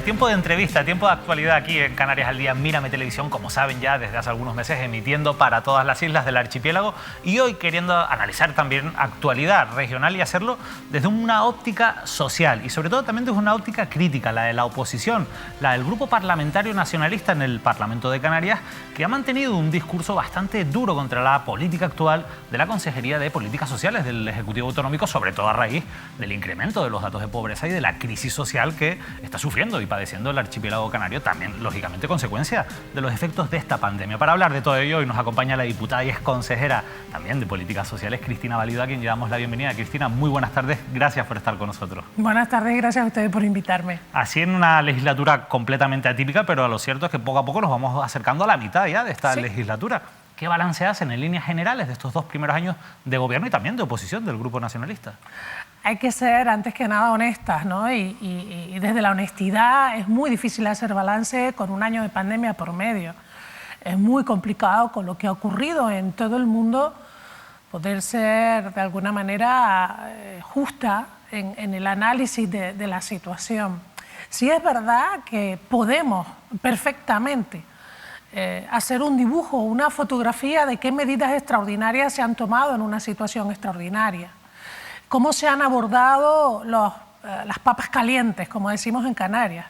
Tiempo de entrevista, tiempo de actualidad aquí en Canarias al Día, Mírame Televisión, como saben ya desde hace algunos meses emitiendo para todas las islas del archipiélago y hoy queriendo analizar también actualidad regional y hacerlo desde una óptica social y sobre todo también desde una óptica crítica, la de la oposición, la del grupo parlamentario nacionalista en el Parlamento de Canarias, que ha mantenido un discurso bastante duro contra la política actual de la Consejería de Políticas Sociales del Ejecutivo Autonómico, sobre todo a raíz del incremento de los datos de pobreza y de la crisis social que está sufriendo y padeciendo el archipiélago canario, también lógicamente consecuencia de los efectos de esta pandemia. Para hablar de todo ello hoy nos acompaña la diputada y ex consejera también de Políticas Sociales, Cristina Valido, a quien le damos la bienvenida. Cristina, muy buenas tardes, gracias por estar con nosotros. Buenas tardes, gracias a ustedes por invitarme. Así en una legislatura completamente atípica, pero lo cierto es que poco a poco nos vamos acercando a la mitad ya de esta legislatura. ¿Qué balance hacen en líneas generales de estos 2 primeros años de gobierno y también de oposición del Grupo Nacionalista? Hay que ser, antes que nada, honestas, ¿no? Y desde la honestidad es muy difícil hacer balance con un año de pandemia por medio. Es muy complicado con lo que ha ocurrido en todo el mundo poder ser, de alguna manera, justa en el análisis de la situación. Sí es verdad que podemos perfectamente hacer un dibujo, una fotografía de qué medidas extraordinarias se han tomado en una situación extraordinaria, cómo se han abordado las papas calientes, como decimos en Canarias.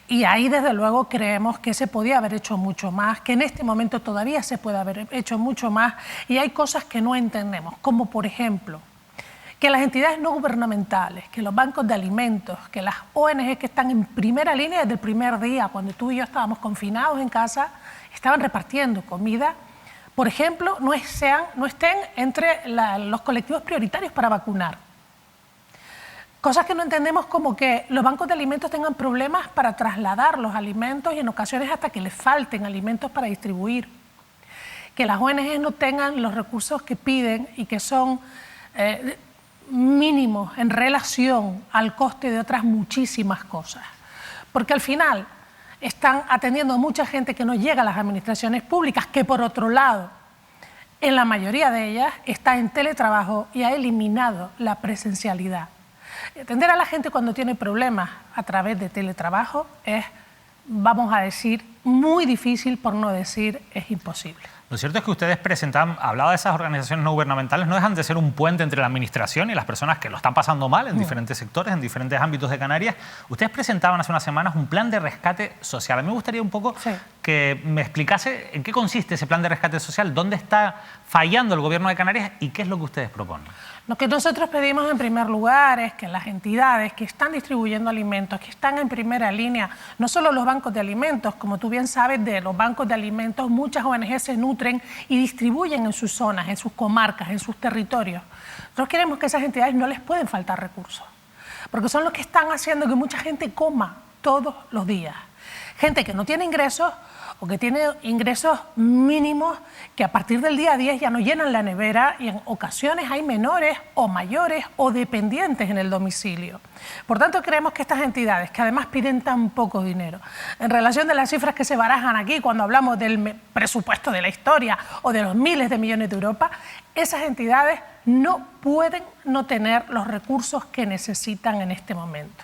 Y ahí, desde luego, creemos que se podía haber hecho mucho más, que en este momento todavía se puede haber hecho mucho más, y hay cosas que no entendemos, como por ejemplo, que las entidades no gubernamentales, que los bancos de alimentos, que las ONG que están en primera línea desde el primer día, cuando tú y yo estábamos confinados en casa, estaban repartiendo comida, por ejemplo, no estén entre los colectivos prioritarios para vacunar. Cosas que no entendemos, como que los bancos de alimentos tengan problemas para trasladar los alimentos y en ocasiones hasta que les falten alimentos para distribuir. Que las ONG no tengan los recursos que piden y que son mínimos en relación al coste de otras muchísimas cosas. Porque al final están atendiendo a mucha gente que no llega a las administraciones públicas, que por otro lado, en la mayoría de ellas, está en teletrabajo y ha eliminado la presencialidad. Atender a la gente cuando tiene problemas a través de teletrabajo es, vamos a decir, muy difícil, por no decir, es imposible. Lo cierto es que ustedes hablaba de esas organizaciones no gubernamentales, no dejan de ser un puente entre la administración y las personas que lo están pasando mal en diferentes sectores, en diferentes ámbitos de Canarias. Ustedes presentaban hace unas semanas un plan de rescate social. A mí me gustaría un poco que me explicase en qué consiste ese plan de rescate social, dónde está fallando el gobierno de Canarias y qué es lo que ustedes proponen. Lo que nosotros pedimos en primer lugar es que las entidades que están distribuyendo alimentos, que están en primera línea, no solo los bancos de alimentos, como tú bien sabes, de los bancos de alimentos muchas ONG se nutren y distribuyen en sus zonas, en sus comarcas, en sus territorios. Nosotros queremos que esas entidades no les pueden faltar recursos, porque son los que están haciendo que mucha gente coma todos los días. Gente que no tiene ingresos o que tiene ingresos mínimos que a partir del día 10 ya no llenan la nevera y en ocasiones hay menores o mayores o dependientes en el domicilio. Por tanto, creemos que estas entidades, que además piden tan poco dinero, en relación de las cifras que se barajan aquí cuando hablamos del presupuesto de la historia o de los miles de millones de Europa, esas entidades no pueden no tener los recursos que necesitan en este momento.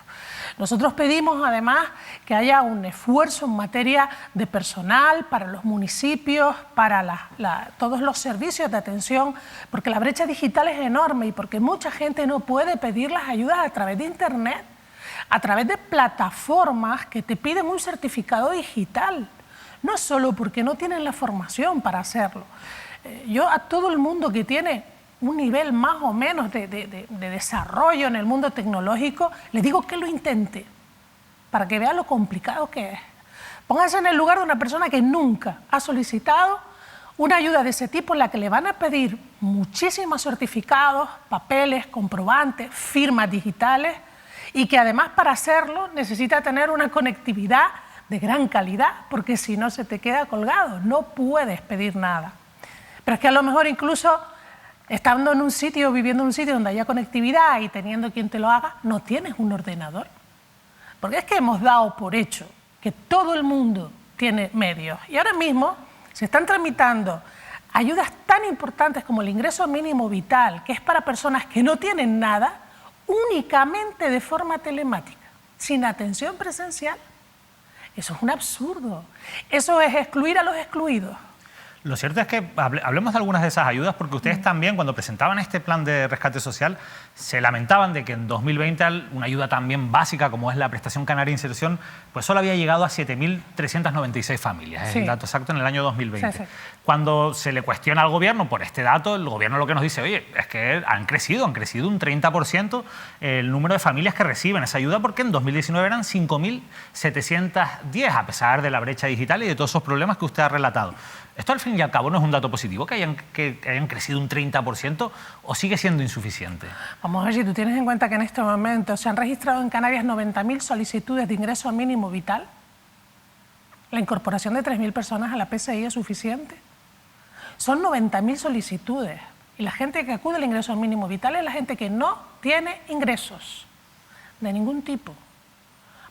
Nosotros pedimos además que haya un esfuerzo en materia de personal para los municipios, para todos los servicios de atención, porque la brecha digital es enorme y porque mucha gente no puede pedir las ayudas a través de Internet, a través de plataformas que te piden un certificado digital, no solo porque no tienen la formación para hacerlo. Yo a todo el mundo que tiene un nivel más o menos de desarrollo en el mundo tecnológico, les digo que lo intente, para que vea lo complicado que es. Pónganse en el lugar de una persona que nunca ha solicitado una ayuda de ese tipo, en la que le van a pedir muchísimos certificados, papeles, comprobantes, firmas digitales, y que además para hacerlo necesita tener una conectividad de gran calidad, porque si no se te queda colgado, no puedes pedir nada. Pero es que a lo mejor incluso estando en un sitio, viviendo en un sitio donde haya conectividad y teniendo quien te lo haga, no tienes un ordenador. Porque es que hemos dado por hecho que todo el mundo tiene medios. Y ahora mismo se están tramitando ayudas tan importantes como el ingreso mínimo vital, que es para personas que no tienen nada, únicamente de forma telemática, sin atención presencial. Eso es un absurdo. Eso es excluir a los excluidos. Lo cierto es que hablemos de algunas de esas ayudas, porque ustedes también, cuando presentaban este plan de rescate social, se lamentaban de que en 2020 una ayuda también básica como es la prestación canaria de inserción, pues solo había llegado a 7.396 familias, es el dato exacto en el año 2020. Sí. Cuando se le cuestiona al gobierno por este dato, el gobierno lo que nos dice, oye, es que han crecido un 30% el número de familias que reciben esa ayuda, porque en 2019 eran 5.710, a pesar de la brecha digital y de todos esos problemas que usted ha relatado. ¿Esto al fin y al cabo no es un dato positivo, que hayan crecido un 30%, o sigue siendo insuficiente? Vamos a ver, si tú tienes en cuenta que en este momento se han registrado en Canarias 90.000 solicitudes de ingreso mínimo vital, la incorporación de 3.000 personas a la PCI es suficiente. Son 90.000 solicitudes y la gente que acude al ingreso mínimo vital es la gente que no tiene ingresos de ningún tipo.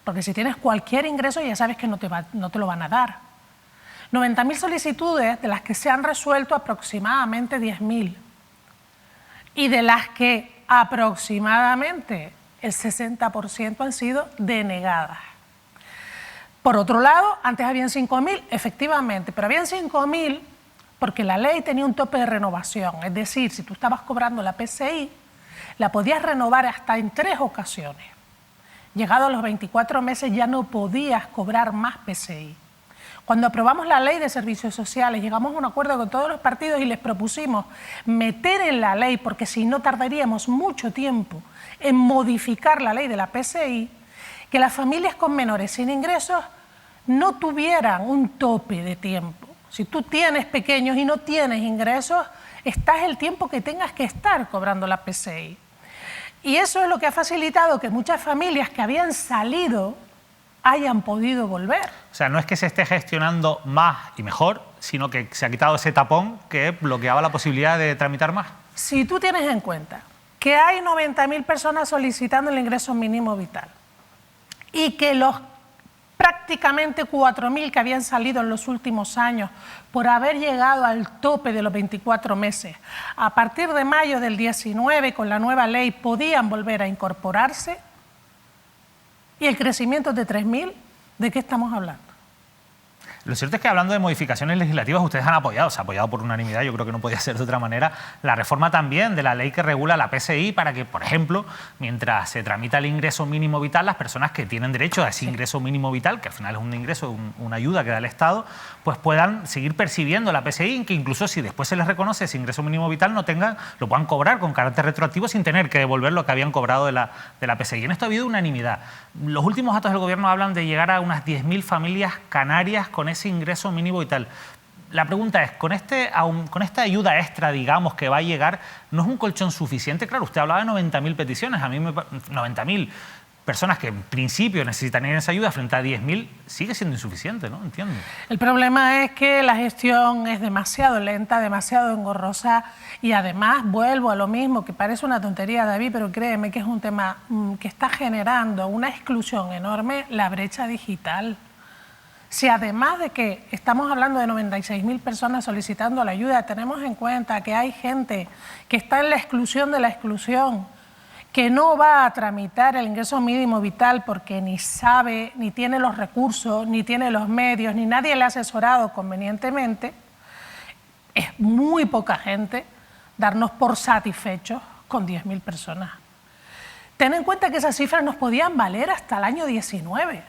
Porque si tienes cualquier ingreso ya sabes que no te lo van a dar. 90.000 solicitudes, de las que se han resuelto aproximadamente 10.000 y de las que aproximadamente el 60% han sido denegadas. Por otro lado, antes habían 5.000, efectivamente, pero habían 5.000 porque la ley tenía un tope de renovación, es decir, si tú estabas cobrando la PCI, la podías renovar hasta en 3 ocasiones. Llegado a los 24 meses ya no podías cobrar más PCI. Cuando aprobamos la ley de servicios sociales, llegamos a un acuerdo con todos los partidos y les propusimos meter en la ley, porque si no tardaríamos mucho tiempo en modificar la ley de la PCI, que las familias con menores sin ingresos no tuvieran un tope de tiempo. Si tú tienes pequeños y no tienes ingresos, estás el tiempo que tengas que estar cobrando la PCI. Y eso es lo que ha facilitado que muchas familias que habían salido hayan podido volver. O sea, no es que se esté gestionando más y mejor, sino que se ha quitado ese tapón que bloqueaba la posibilidad de tramitar más. Si tú tienes en cuenta que hay 90.000 personas solicitando el ingreso mínimo vital y que los prácticamente 4.000 que habían salido en los últimos años por haber llegado al tope de los 24 meses, a partir de mayo del 19 con la nueva ley podían volver a incorporarse, y el crecimiento de 3.000, ¿de qué estamos hablando? Lo cierto es que, hablando de modificaciones legislativas, ustedes han apoyado, se ha apoyado por unanimidad, yo creo que no podía ser de otra manera, la reforma también de la ley que regula la PCI para que, por ejemplo, mientras se tramita el ingreso mínimo vital, las personas que tienen derecho a ese ingreso mínimo vital, que al final es un ingreso, una ayuda que da el Estado, pues puedan seguir percibiendo la PCI, que incluso si después se les reconoce ese ingreso mínimo vital, lo puedan cobrar con carácter retroactivo sin tener que devolver lo que habían cobrado de la PCI. En esto ha habido unanimidad. Los últimos datos del Gobierno hablan de llegar a unas 10.000 familias canarias con ese ingreso mínimo vital. La pregunta es, con esta ayuda extra, digamos, que va a llegar, ¿no es un colchón suficiente? Claro, usted hablaba de 90.000 peticiones, 90.000 personas que en principio necesitarían esa ayuda frente a 10.000, sigue siendo insuficiente, ¿no? Entiendo. El problema es que la gestión es demasiado lenta, demasiado engorrosa y además vuelvo a lo mismo, que parece una tontería, David, pero créeme que es un tema que está generando una exclusión enorme, la brecha digital. Si además de que estamos hablando de 96.000 personas solicitando la ayuda, tenemos en cuenta que hay gente que está en la exclusión de la exclusión, que no va a tramitar el ingreso mínimo vital porque ni sabe, ni tiene los recursos, ni tiene los medios, ni nadie le ha asesorado convenientemente, es muy poca gente darnos por satisfechos con 10.000 personas. Ten en cuenta que esas cifras nos podían valer hasta el año 19,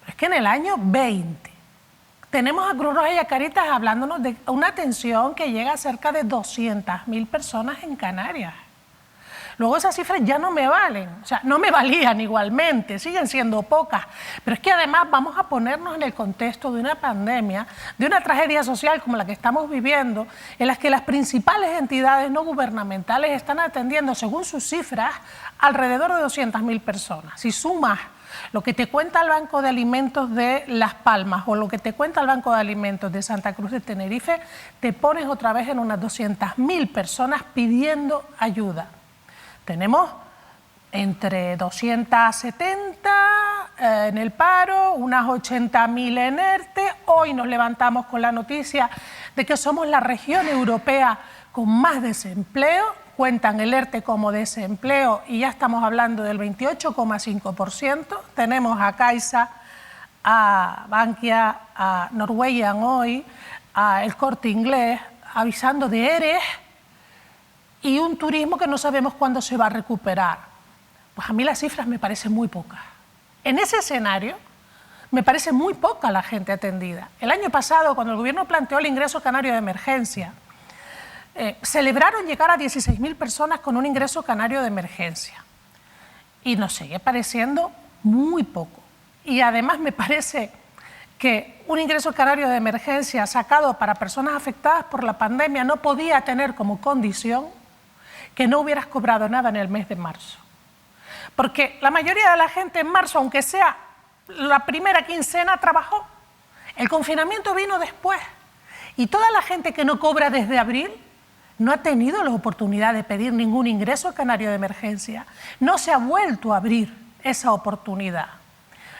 pero es que en el año 20 tenemos a Cruz Roja y a Cáritas hablándonos de una atención que llega a cerca de 200.000 personas en Canarias. Luego esas cifras ya no me valen, o sea, no me valían igualmente, siguen siendo pocas, pero es que además vamos a ponernos en el contexto de una pandemia, de una tragedia social como la que estamos viviendo, en las que las principales entidades no gubernamentales están atendiendo, según sus cifras, alrededor de 200.000 personas. Si sumas lo que te cuenta el Banco de Alimentos de Las Palmas o lo que te cuenta el Banco de Alimentos de Santa Cruz de Tenerife, te pones otra vez en unas 200.000 personas pidiendo ayuda. Tenemos entre 270 en el paro, unas 80.000 en ERTE. Hoy nos levantamos con la noticia de que somos la región europea con más desempleo. Cuentan el ERTE como desempleo y ya estamos hablando del 28,5%. Tenemos a Caixa a Bankia, a Norwegian hoy, a El Corte Inglés, avisando de ERES y un turismo que no sabemos cuándo se va a recuperar. Pues a mí las cifras me parecen muy pocas. En ese escenario me parece muy poca la gente atendida. El año pasado, cuando el gobierno planteó el ingreso canario de emergencia, celebraron llegar a 16.000 personas con un ingreso canario de emergencia. Y nos sigue pareciendo muy poco. Y además me parece que un ingreso canario de emergencia sacado para personas afectadas por la pandemia no podía tener como condición que no hubieras cobrado nada en el mes de marzo. Porque la mayoría de la gente en marzo, aunque sea la primera quincena, trabajó. El confinamiento vino después. Y toda la gente que no cobra desde abril no ha tenido la oportunidad de pedir ningún ingreso canario de emergencia. No se ha vuelto a abrir esa oportunidad.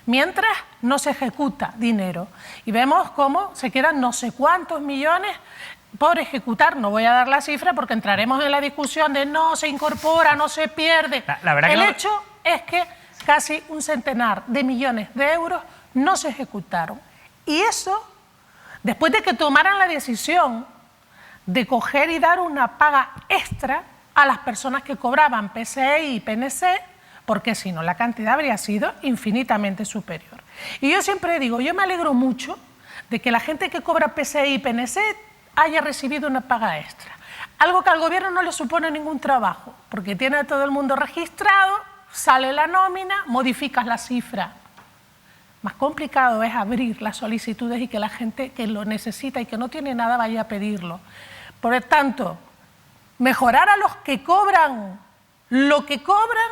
Mientras no se ejecuta dinero. Y vemos cómo se quedan no sé cuántos millones por ejecutar. No voy a dar la cifra porque entraremos en la discusión de no se incorpora, no se pierde. El hecho es que casi un centenar de millones de euros no se ejecutaron. Y eso, después de que tomaran la decisión de coger y dar una paga extra a las personas que cobraban PCI y PNC, porque si no la cantidad habría sido infinitamente superior. Y yo siempre digo, yo me alegro mucho de que la gente que cobra PCI y PNC haya recibido una paga extra. Algo que al gobierno no le supone ningún trabajo, porque tiene a todo el mundo registrado, sale la nómina, modificas la cifra. Más complicado es abrir las solicitudes y que la gente que lo necesita y que no tiene nada vaya a pedirlo. Por lo tanto, mejorar a los que cobran lo que cobran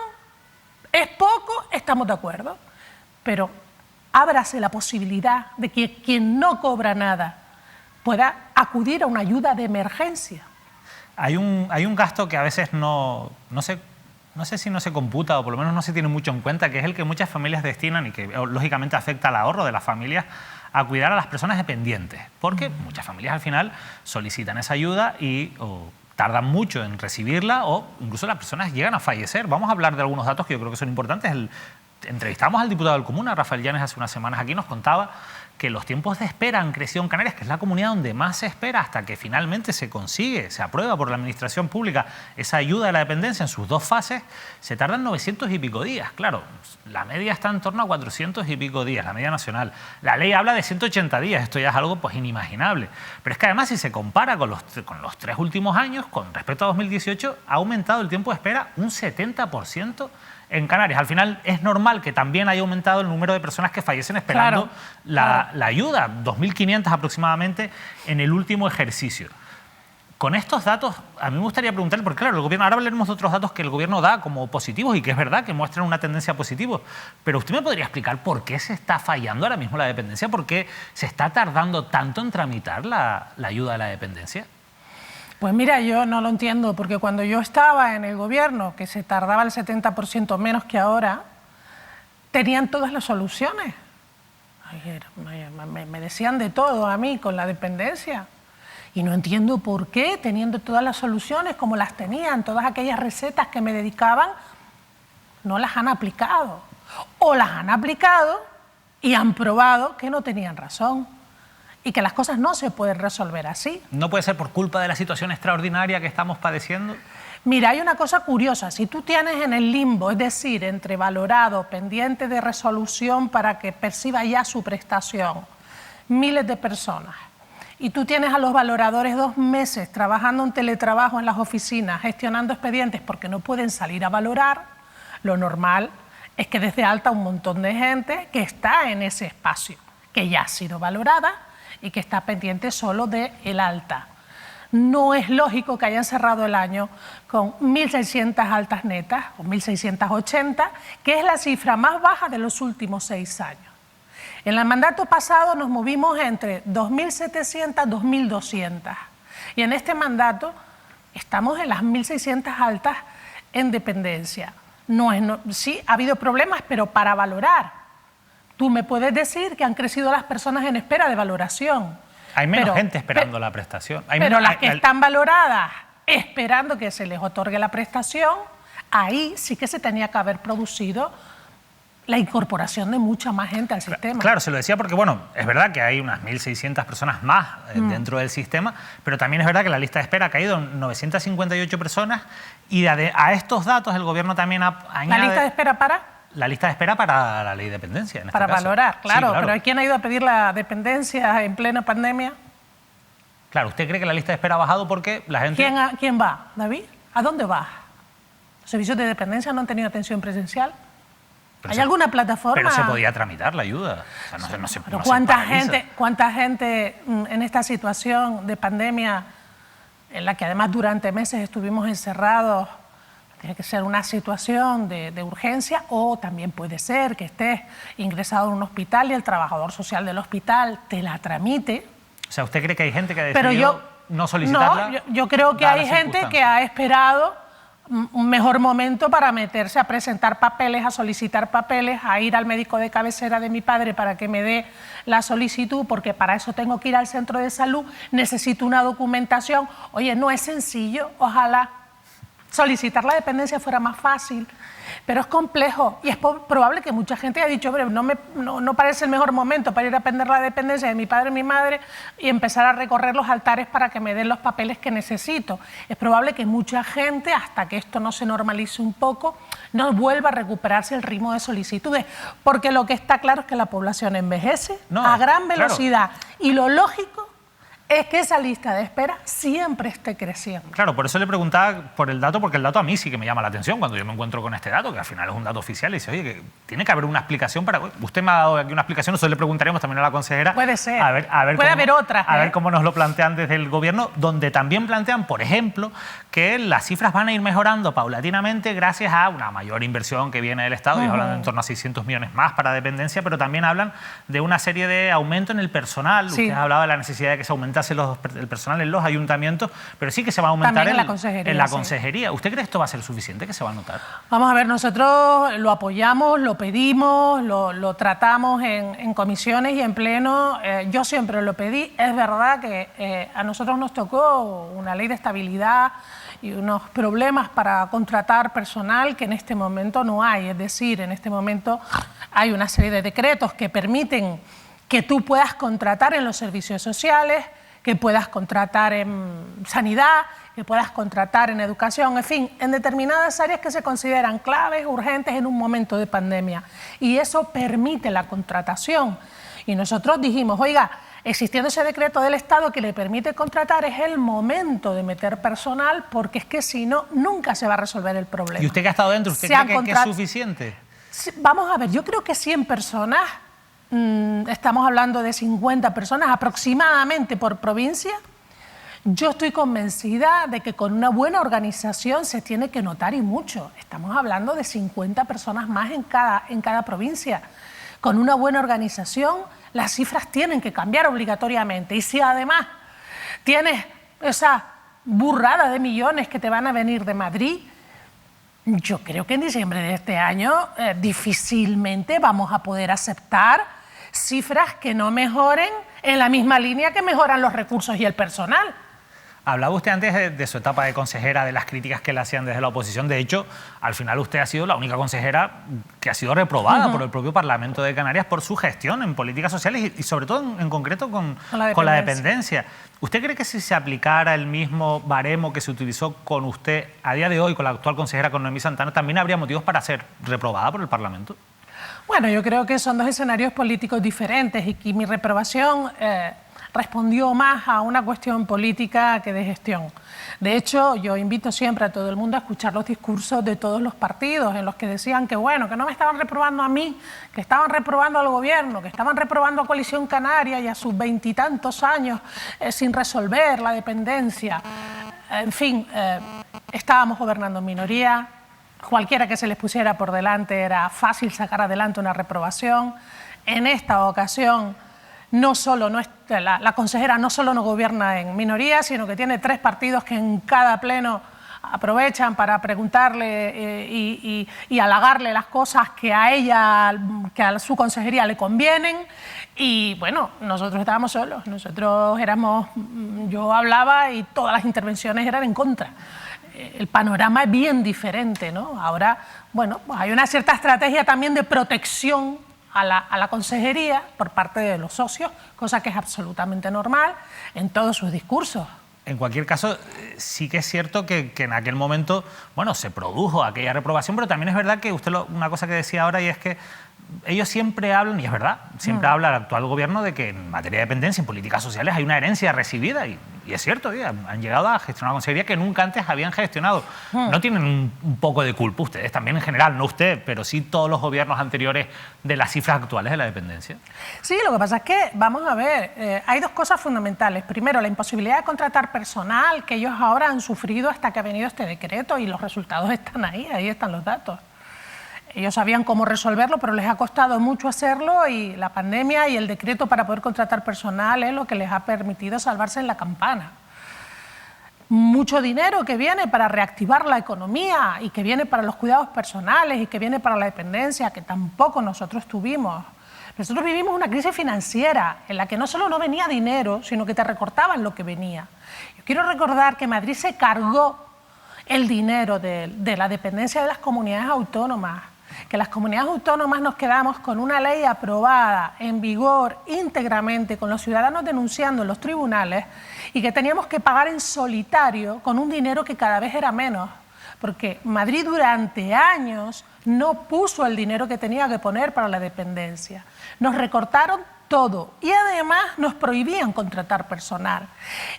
es poco, estamos de acuerdo, pero ábrase la posibilidad de que quien no cobra nada pueda acudir a una ayuda de emergencia. Hay un gasto que a veces no sé si no se computa o por lo menos no se tiene mucho en cuenta, que es el que muchas familias destinan y que lógicamente afecta al ahorro de las familias a cuidar a las personas dependientes, porque muchas familias al final solicitan esa ayuda y tardan mucho en recibirla o incluso las personas llegan a fallecer. Vamos a hablar de algunos datos que yo creo que son importantes. Entrevistamos al diputado del Comuna, Rafael Llanes, hace unas semanas aquí, nos contaba que los tiempos de espera han crecido en Canarias, que es la comunidad donde más se espera hasta que finalmente se consigue, se aprueba por la Administración Pública esa ayuda de la dependencia en sus dos fases, se tardan 900 y pico días. Claro, la media está en torno a 400 y pico días, la media nacional. La ley habla de 180 días, esto ya es algo pues inimaginable. Pero es que además si se compara con los 3 últimos años, con respecto a 2018, ha aumentado el tiempo de espera un 70%. En Canarias. Al final es normal que también haya aumentado el número de personas que fallecen esperando la ayuda, 2.500 aproximadamente en el último ejercicio. Con estos datos, a mí me gustaría preguntarle, porque claro, el gobierno, ahora hablaremos de otros datos que el gobierno da como positivos y que es verdad que muestran una tendencia positiva, pero usted me podría explicar por qué se está fallando ahora mismo la dependencia, por qué se está tardando tanto en tramitar la ayuda de la dependencia. Pues mira, yo no lo entiendo, porque cuando yo estaba en el gobierno, que se tardaba el 70% menos que ahora, tenían todas las soluciones. Me decían de todo a mí con la dependencia. Y no entiendo por qué, teniendo todas las soluciones como las tenían, todas aquellas recetas que me dedicaban, no las han aplicado. O las han aplicado y han probado que no tenían razón. Y que las cosas no se pueden resolver así. ¿No puede ser por culpa de la situación extraordinaria que estamos padeciendo? Mira, hay una cosa curiosa. Si tú tienes en el limbo, es decir, entre valorado, pendiente de resolución para que perciba ya su prestación, miles de personas, y tú tienes a los valoradores 2 meses trabajando en teletrabajo en las oficinas, gestionando expedientes porque no pueden salir a valorar, lo normal es que desde alta un montón de gente que está en ese espacio, que ya ha sido valorada, y que está pendiente solo del alta. No es lógico que hayan cerrado el año con 1.600 altas netas, o 1.680, que es la cifra más baja de los últimos 6 años. En el mandato pasado nos movimos entre 2.700 y 2.200. Y en este mandato estamos en las 1.600 altas en dependencia. Sí, ha habido problemas, pero para valorar. Tú me puedes decir que han crecido las personas en espera de valoración. Hay menos gente esperando la prestación. Pero las que están valoradas esperando que se les otorgue la prestación, ahí sí que se tenía que haber producido la incorporación de mucha más gente al sistema. Claro, se lo decía porque, bueno, es verdad que hay unas 1.600 personas más dentro del sistema, pero también es verdad que la lista de espera ha caído en 958 personas y a estos datos el gobierno también añade... ¿La lista de espera para? La lista de espera para la ley de dependencia, en este Para caso. valorar, claro, Sí, claro. pero ¿quién ha ido a pedir la dependencia en plena pandemia? Claro, ¿usted cree que la lista de espera ha bajado porque la gente... ¿Quién va, David? ¿A dónde va? ¿Los servicios de dependencia no han tenido atención presencial? Pero ¿Hay alguna plataforma? Pero se podía tramitar la ayuda. O sea, no se ¿Cuánta gente en esta situación de pandemia, en la que además durante meses estuvimos encerrados, tiene que ser una situación de urgencia, o también puede ser que estés ingresado en un hospital y el trabajador social del hospital te la tramite? O sea, ¿usted cree que hay gente que ha decidido no solicitarla? No, yo creo que hay gente que ha esperado un mejor momento para meterse a presentar papeles, a solicitar papeles, a ir al médico de cabecera de mi padre para que me dé la solicitud, porque para eso tengo que ir al centro de salud, necesito una documentación. Oye, no es sencillo, ojalá solicitar la dependencia fuera más fácil, pero es complejo y es probable que mucha gente haya dicho, no parece el mejor momento para ir a pedir la dependencia de mi padre y mi madre y empezar a recorrer los altares para que me den los papeles que necesito. Es probable que mucha gente, hasta que esto no se normalice un poco, no vuelva a recuperarse el ritmo de solicitudes, porque lo que está claro es que la población envejece a gran velocidad, claro. Y lo lógico es que esa lista de espera siempre esté creciendo. Claro, por eso le preguntaba por el dato, porque el dato a mí sí que me llama la atención cuando yo me encuentro con este dato, que al final es un dato oficial, y dice, oye, que tiene que haber una explicación para... Usted me ha dado aquí una explicación, nosotros le preguntaremos también a la consejera. Puede ser, puede haber otras. A ver cómo nos lo plantean desde el gobierno, donde también plantean, por ejemplo, que las cifras van a ir mejorando paulatinamente gracias a una mayor inversión que viene del Estado, y hablan de en torno a 600 millones más para dependencia, pero también hablan de una serie de aumento en el personal. Sí. Usted hablaba de la necesidad de que se aumentase el personal en los ayuntamientos, pero sí que se va a aumentar en la consejería. Sí. ¿Usted cree que esto va a ser suficiente, que se va a notar? Vamos a ver, nosotros lo apoyamos, lo pedimos, lo tratamos en comisiones y en pleno. Yo siempre lo pedí. Es verdad que a nosotros nos tocó una ley de estabilidad y unos problemas para contratar personal que en este momento no hay. Es decir, en este momento hay una serie de decretos que permiten que tú puedas contratar en los servicios sociales, que puedas contratar en sanidad, que puedas contratar en educación, en fin, en determinadas áreas que se consideran claves, urgentes en un momento de pandemia. Y eso permite la contratación. Y nosotros dijimos, oiga, existiendo ese decreto del Estado que le permite contratar, es el momento de meter personal, porque es que si no, nunca se va a resolver el problema. ¿Y usted que ha estado dentro, usted cree que es suficiente? Vamos a ver, yo creo que 100 personas... estamos hablando de 50 personas aproximadamente por provincia. Yo estoy convencida de que con una buena organización se tiene que notar, y mucho. Estamos hablando de 50 personas más en cada provincia. Con una buena organización las cifras tienen que cambiar obligatoriamente. Y si además tienes esa burrada de millones que te van a venir de Madrid, yo creo que en diciembre de este año difícilmente vamos a poder aceptar cifras que no mejoren en la misma línea que mejoran los recursos y el personal. Hablaba usted antes de su etapa de consejera, de las críticas que le hacían desde la oposición. De hecho, al final usted ha sido la única consejera que ha sido reprobada por el propio Parlamento de Canarias por su gestión en políticas sociales y sobre todo en concreto con la dependencia. ¿Usted cree que si se aplicara el mismo baremo que se utilizó con usted a día de hoy, con la actual consejera, con Noemí Santana, también habría motivos para ser reprobada por el Parlamento? Bueno, yo creo que son dos escenarios políticos diferentes y que mi reprobación respondió más a una cuestión política que de gestión. De hecho, yo invito siempre a todo el mundo a escuchar los discursos de todos los partidos en los que decían que, bueno, que no me estaban reprobando a mí, que estaban reprobando al gobierno, que estaban reprobando a Coalición Canaria y a sus 20 y tantos años sin resolver la dependencia. En fin, estábamos gobernando en minoría. Cualquiera que se les pusiera por delante era fácil sacar adelante una reprobación. En esta ocasión, la consejera no solo no gobierna en minoría, sino que tiene 3 partidos que en cada pleno aprovechan para preguntarle y halagarle las cosas que a ella, que a su consejería le convienen. Y bueno, nosotros estábamos solos, yo hablaba y todas las intervenciones eran en contra. el panorama es bien diferente, ¿no? Ahora, bueno, pues hay una cierta estrategia también de protección a la consejería por parte de los socios, cosa que es absolutamente normal en todos sus discursos. En cualquier caso, sí que es cierto que en aquel momento, bueno, se produjo aquella reprobación, pero también es verdad que usted, una cosa que decía ahora, y es que ellos siempre hablan, y es verdad, siempre habla el actual gobierno de que en materia de dependencia, en políticas sociales, hay una herencia recibida, y es cierto, han llegado a gestionar una consejería que nunca antes habían gestionado. No tienen un poco de culpa ustedes, también en general, no usted, pero sí todos los gobiernos anteriores de las cifras actuales de la dependencia. Sí, lo que pasa es que, vamos a ver, hay dos cosas fundamentales. Primero, la imposibilidad de contratar personal, que ellos ahora han sufrido hasta que ha venido este decreto, y los resultados están ahí están los datos. Ellos sabían cómo resolverlo, pero les ha costado mucho hacerlo, y la pandemia y el decreto para poder contratar personal es lo que les ha permitido salvarse en la campana. Mucho dinero que viene para reactivar la economía y que viene para los cuidados personales y que viene para la dependencia, que tampoco nosotros tuvimos. Nosotros vivimos una crisis financiera en la que no solo no venía dinero, sino que te recortaban lo que venía. Yo quiero recordar que Madrid se cargó el dinero de la dependencia de las comunidades autónomas, que las comunidades autónomas nos quedamos con una ley aprobada, en vigor, íntegramente, con los ciudadanos denunciando en los tribunales, y que teníamos que pagar en solitario con un dinero que cada vez era menos, porque Madrid durante años no puso el dinero que tenía que poner para la dependencia. Nos recortaron todo y además nos prohibían contratar personal.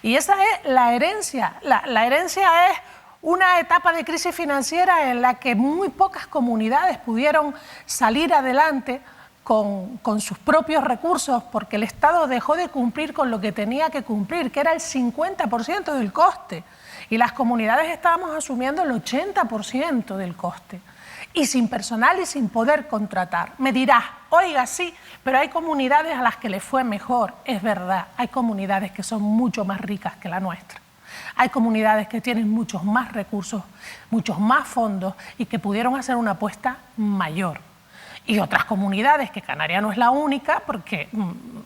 Y esa es la herencia. La herencia es una etapa de crisis financiera en la que muy pocas comunidades pudieron salir adelante con sus propios recursos, porque el Estado dejó de cumplir con lo que tenía que cumplir, que era el 50% del coste, y las comunidades estábamos asumiendo el 80% del coste, y sin personal y sin poder contratar. Me dirás, oiga, sí, pero hay comunidades a las que les fue mejor. Es verdad, hay comunidades que son mucho más ricas que la nuestra. Hay comunidades que tienen muchos más recursos, muchos más fondos, y que pudieron hacer una apuesta mayor. Y otras comunidades, que Canarias no es la única, porque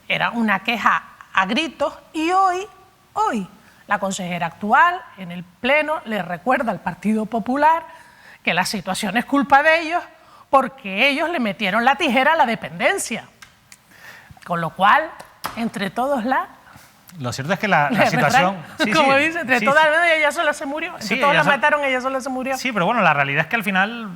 era una queja a gritos, y hoy la consejera actual en el Pleno le recuerda al Partido Popular que la situación es culpa de ellos porque ellos le metieron la tijera a la dependencia. Con lo cual, entre todos Lo cierto es que la situación... Como dice, entre todas ella sola se murió. Entre todos la mataron, ella sola se murió. Sí, pero bueno, la realidad es que al final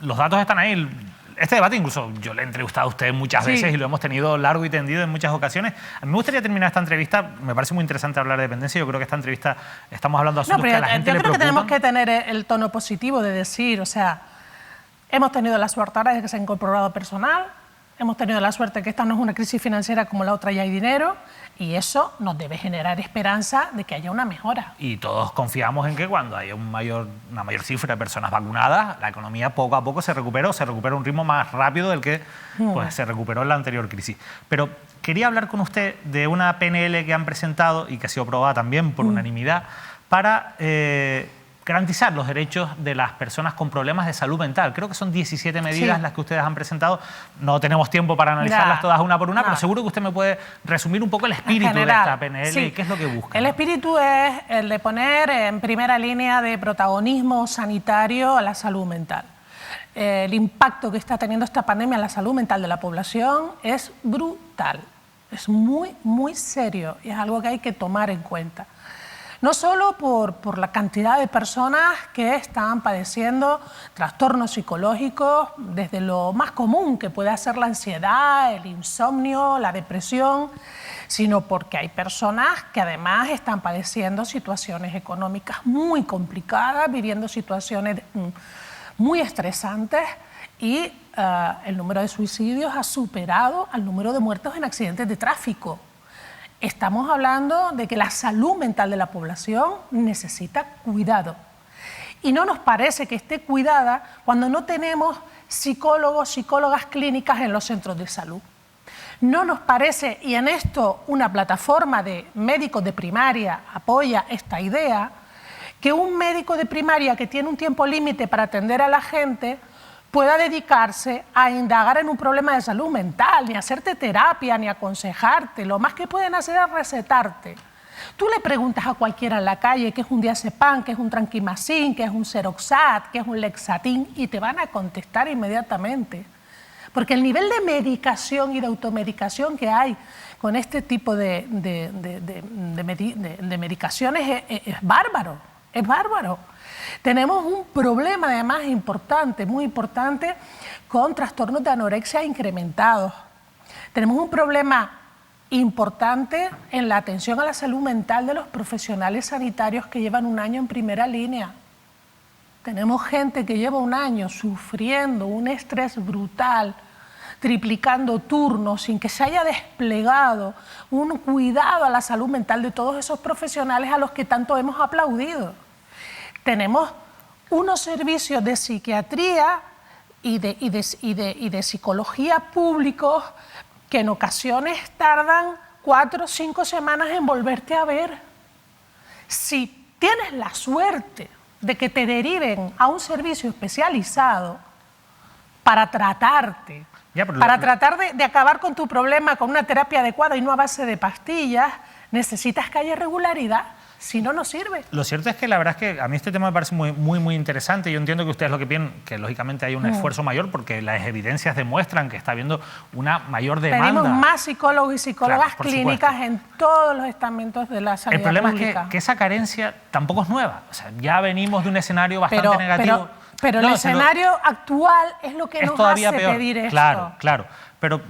los datos están ahí. Este debate incluso yo le he entrevistado a usted muchas veces y lo hemos tenido largo y tendido en muchas ocasiones. A mí me gustaría terminar esta entrevista. Me parece muy interesante hablar de dependencia. Yo creo que esta entrevista estamos hablando de asuntos que a la gente le preocupan. Yo creo que tenemos que tener el tono positivo de decir, o sea, hemos tenido la suerte ahora de que se ha incorporado personal, hemos tenido la suerte de que esta no es una crisis financiera como la otra, y hay dinero, y eso nos debe generar esperanza de que haya una mejora. Y todos confiamos en que cuando haya una mayor cifra de personas vacunadas, la economía poco a poco se recupera a un ritmo más rápido del que pues, se recuperó en la anterior crisis. Pero quería hablar con usted de una PNL que han presentado y que ha sido aprobada también por unanimidad para garantizar los derechos de las personas con problemas de salud mental. Creo que son 17 medidas las que ustedes han presentado. No tenemos tiempo para analizarlas todas una por una, pero seguro que usted me puede resumir un poco el espíritu de esta PNL y qué es lo que busca. El espíritu es el de poner en primera línea de protagonismo sanitario a la salud mental. El impacto que está teniendo esta pandemia en la salud mental de la población es brutal. Es muy, muy serio y es algo que hay que tomar en cuenta. No solo por la cantidad de personas que están padeciendo trastornos psicológicos, desde lo más común que puede ser la ansiedad, el insomnio, la depresión, sino porque hay personas que además están padeciendo situaciones económicas muy complicadas, viviendo situaciones muy estresantes, y el número de suicidios ha superado al número de muertos en accidentes de tráfico. Estamos hablando de que la salud mental de la población necesita cuidado. Y no nos parece que esté cuidada cuando no tenemos psicólogos, psicólogas clínicas en los centros de salud. No nos parece, y en esto una plataforma de médicos de primaria apoya esta idea, que un médico de primaria que tiene un tiempo límite para atender a la gente pueda dedicarse a indagar en un problema de salud mental, ni hacerte terapia, ni aconsejarte. Lo más que pueden hacer es recetarte. Tú le preguntas a cualquiera en la calle qué es un diazepam, qué es un tranquimacin, qué es un Seroxat, qué es un Lexatin, y te van a contestar inmediatamente. Porque el nivel de medicación y de automedicación que hay con este tipo de medicaciones es bárbaro, es bárbaro. Tenemos un problema además importante, muy importante, con trastornos de anorexia incrementados. Tenemos un problema importante en la atención a la salud mental de los profesionales sanitarios que llevan un año en primera línea. Tenemos gente que lleva un año sufriendo un estrés brutal, triplicando turnos, sin que se haya desplegado un cuidado a la salud mental de todos esos profesionales a los que tanto hemos aplaudido. Tenemos unos servicios de psiquiatría y de psicología públicos que en ocasiones tardan 4 o 5 semanas en volverte a ver. Si tienes la suerte de que te deriven a un servicio especializado para tratarte, para tratar de acabar con tu problema con una terapia adecuada y no a base de pastillas, necesitas que haya regularidad. Si no, no sirve. Lo cierto es que la verdad es que a mí este tema me parece muy interesante. Yo entiendo que ustedes lo que piden, que lógicamente hay un esfuerzo mayor porque las evidencias demuestran que está habiendo una mayor demanda. Pedimos más psicólogos y psicólogas clínicas en todos los estamentos de la sanidad pública. El problema es que esa carencia tampoco es nueva. O sea, ya venimos de un escenario bastante negativo. Pero el escenario actual es lo que nos hace pedir esto. Claro. Pero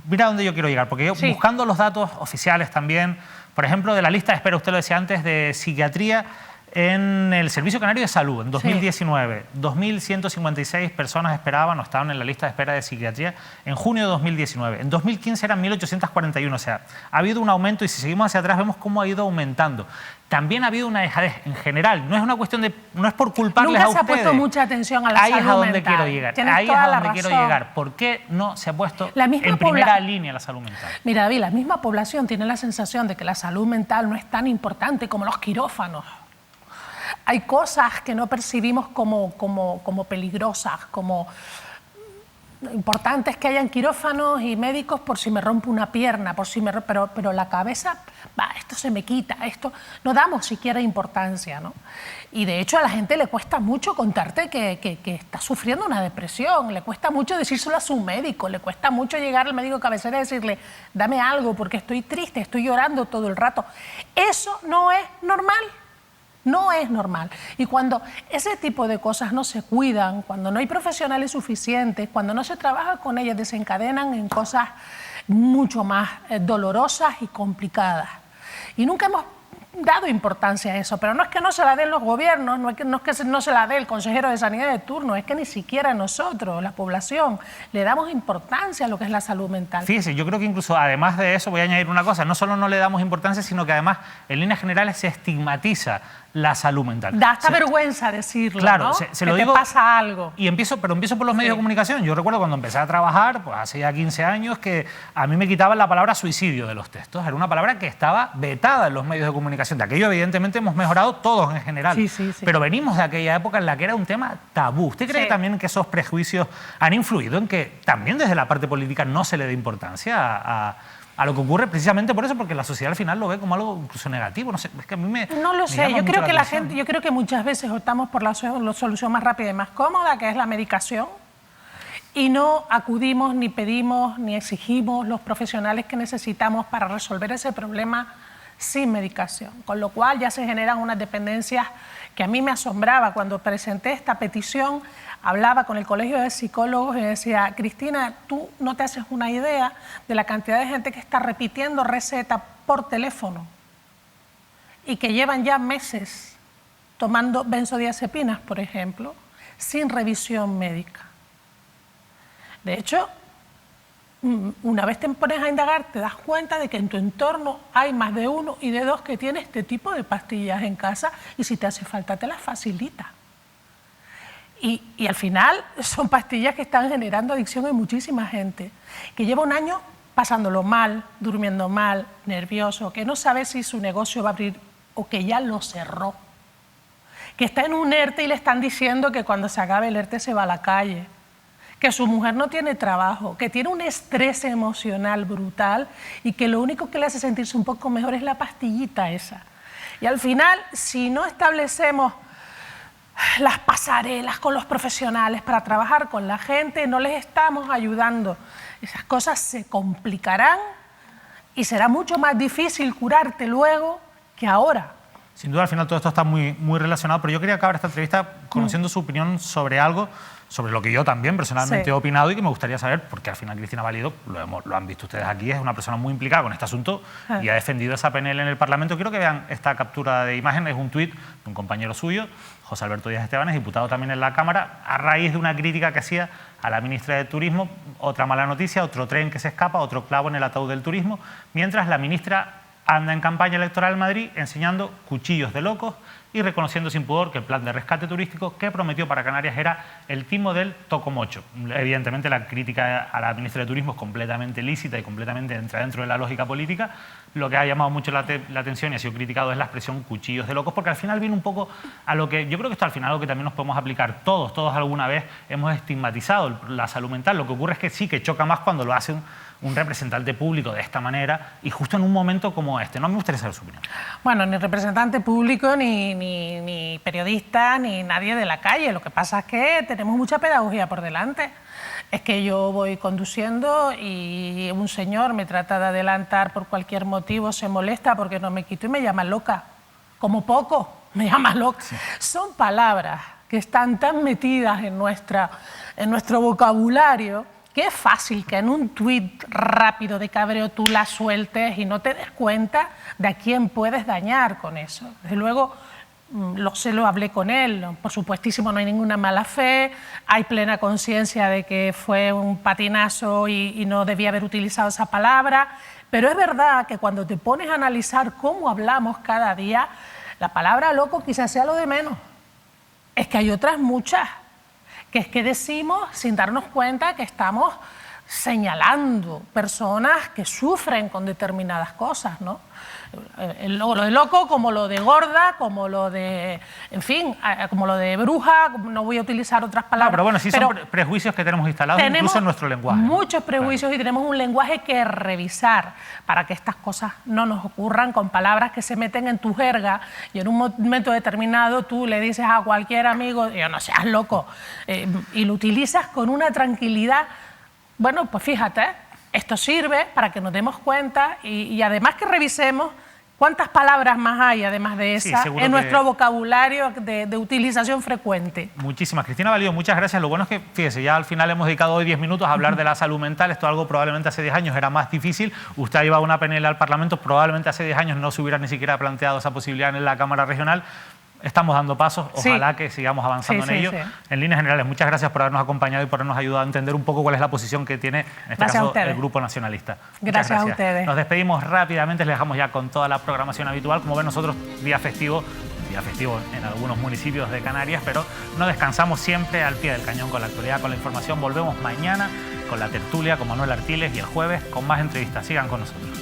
mira dónde yo quiero llegar, porque yo buscando los datos oficiales también, por ejemplo, de la lista de espera, usted lo decía antes, de psiquiatría en el Servicio Canario de Salud, en 2019, 2.156 personas esperaban o estaban en la lista de espera de psiquiatría en junio de 2019. En 2015 eran 1.841, o sea, ha habido un aumento y si seguimos hacia atrás vemos cómo ha ido aumentando. También ha habido una dejadez en general, no es una cuestión de, no es por culparles a ustedes. Nunca se ha puesto mucha atención a la salud mental. Ahí es a donde quiero llegar, ahí es a donde quiero llegar. ¿Por qué no se ha puesto en primera línea la salud mental? Mira, David, la misma población tiene la sensación de que la salud mental no es tan importante como los quirófanos. Hay cosas que no percibimos como peligrosas, como importantes que hayan quirófanos y médicos por si me rompo una pierna, por si me pero la cabeza, esto se me quita, esto no damos siquiera importancia, ¿no? Y de hecho a la gente le cuesta mucho contarte que está sufriendo una depresión, le cuesta mucho decírselo a su médico, le cuesta mucho llegar al médico cabecera y decirle, dame algo porque estoy triste, estoy llorando todo el rato. Eso no es normal. No es normal. Y cuando ese tipo de cosas no se cuidan, cuando no hay profesionales suficientes, cuando no se trabaja con ellas, desencadenan en cosas mucho más dolorosas y complicadas. Y nunca hemos dado importancia a eso, pero no es que no se la den los gobiernos, no es que no se la dé el consejero de sanidad de turno, es que ni siquiera nosotros, la población, le damos importancia a lo que es la salud mental. Fíjese, yo creo que incluso además de eso voy a añadir una cosa, no solo no le damos importancia, sino que además en líneas generales se estigmatiza la salud mental. Da hasta vergüenza decirlo, claro, ¿no? Se lo que digo, te pasa algo. Y empiezo por los medios de comunicación. Yo recuerdo cuando empecé a trabajar, pues hace ya 15 años, que a mí me quitaban la palabra suicidio de los textos. Era una palabra que estaba vetada en los medios de comunicación. De aquello, evidentemente, hemos mejorado todos en general. Sí. Pero venimos de aquella época en la que era un tema tabú. ¿Usted cree también que esos prejuicios han influido en que también desde la parte política no se le dé importancia a lo que ocurre precisamente por eso, porque la sociedad al final lo ve como algo incluso negativo? No sé, es que a mí me... No lo sé, yo creo que yo creo que muchas veces optamos por la solución más rápida y más cómoda, que es la medicación, y no acudimos, ni pedimos, ni exigimos los profesionales que necesitamos para resolver ese problema sin medicación, con lo cual ya se generan unas dependencias que a mí me asombraba. Cuando presenté esta petición, hablaba con el Colegio de Psicólogos y decía, Cristina, tú no te haces una idea de la cantidad de gente que está repitiendo receta por teléfono y que llevan ya meses tomando benzodiazepinas, por ejemplo, sin revisión médica. De hecho, una vez te pones a indagar, te das cuenta de que en tu entorno hay más de uno y de dos que tiene este tipo de pastillas en casa y si te hace falta te las facilita. Y al final son pastillas que están generando adicción en muchísima gente, que lleva un año pasándolo mal, durmiendo mal, nervioso, que no sabe si su negocio va a abrir o que ya lo cerró, que está en un ERTE y le están diciendo que cuando se acabe el ERTE se va a la calle, que su mujer no tiene trabajo, que tiene un estrés emocional brutal y que lo único que le hace sentirse un poco mejor es la pastillita esa. Y al final, si no establecemos las pasarelas con los profesionales para trabajar con la gente, no les estamos ayudando. Esas cosas se complicarán y será mucho más difícil curarte luego que ahora. Sin duda, al final todo esto está muy relacionado, pero yo quería acabar esta entrevista conociendo su opinión sobre algo, sobre lo que yo también personalmente he opinado y que me gustaría saber, porque al final Cristina Valido, lo han visto ustedes aquí, es una persona muy implicada con este asunto y ha defendido esa PNL en el Parlamento. Quiero que vean esta captura de imagen, es un tuit de un compañero suyo, José Alberto Díaz Estebanes, diputado también en la Cámara, a raíz de una crítica que hacía a la ministra de Turismo, otra mala noticia, otro tren que se escapa, otro clavo en el ataúd del turismo, mientras la ministra anda en campaña electoral en Madrid enseñando cuchillos de locos y reconociendo sin pudor que el plan de rescate turístico que prometió para Canarias era el timo del tocomocho. Evidentemente la crítica a la ministra de Turismo es completamente lícita y completamente entra dentro de la lógica política. Lo que ha llamado mucho la atención y ha sido criticado es la expresión cuchillos de locos, porque al final viene un poco a lo que yo creo que esto al final lo que también nos podemos aplicar todos alguna vez hemos estigmatizado la salud mental. Lo que ocurre es que sí que choca más cuando lo hace un representante público de esta manera y justo en un momento como este. No me gustaría saber su opinión. Bueno, ni representante público, ni periodista, ni nadie de la calle. Lo que pasa es que tenemos mucha pedagogía por delante. Es que yo voy conduciendo y un señor me trata de adelantar por cualquier motivo, se molesta porque no me quito y me llama loca. Como poco, me llama loca. Sí. Son palabras que están tan metidas en nuestro vocabulario que es fácil que en un tuit rápido de cabreo tú la sueltes y no te des cuenta de a quién puedes dañar con eso. Desde luego, lo hablé con él, por supuestísimo no hay ninguna mala fe, hay plena conciencia de que fue un patinazo y no debía haber utilizado esa palabra, pero es verdad que cuando te pones a analizar cómo hablamos cada día, la palabra loco quizás sea lo de menos. Es que hay otras muchas, que es que decimos sin darnos cuenta que estamos señalando personas que sufren con determinadas cosas, ¿no? Lo de loco, como lo de gorda, como lo de, en fin, como lo de bruja, no voy a utilizar otras palabras. No, pero bueno, sí son prejuicios que tenemos instalados incluso en nuestro lenguaje. Muchos prejuicios y tenemos un lenguaje que revisar para que estas cosas no nos ocurran con palabras que se meten en tu jerga y en un momento determinado tú le dices a cualquier amigo, yo no seas loco, y lo utilizas con una tranquilidad. Bueno, pues fíjate, esto sirve para que nos demos cuenta y además que revisemos cuántas palabras más hay, además de esa, en nuestro vocabulario de utilización frecuente. Muchísimas. Cristina Valido, muchas gracias. Lo bueno es que, fíjese, ya al final hemos dedicado hoy 10 minutos a hablar de la salud mental. Esto algo probablemente hace 10 años era más difícil. Usted ha llevado una PNL al Parlamento, probablemente hace 10 años no se hubiera ni siquiera planteado esa posibilidad en la Cámara Regional. Estamos dando pasos, ojalá que sigamos avanzando en ello. En líneas generales, muchas gracias por habernos acompañado y por habernos ayudado a entender un poco cuál es la posición que tiene, en este caso, el Grupo Nacionalista. Gracias a ustedes. Nos despedimos rápidamente, les dejamos ya con toda la programación habitual. Como ven nosotros, día festivo en algunos municipios de Canarias, pero no descansamos siempre al pie del cañón con la actualidad, con la información. Volvemos mañana con la tertulia con Manuel Artiles y el jueves con más entrevistas. Sigan con nosotros.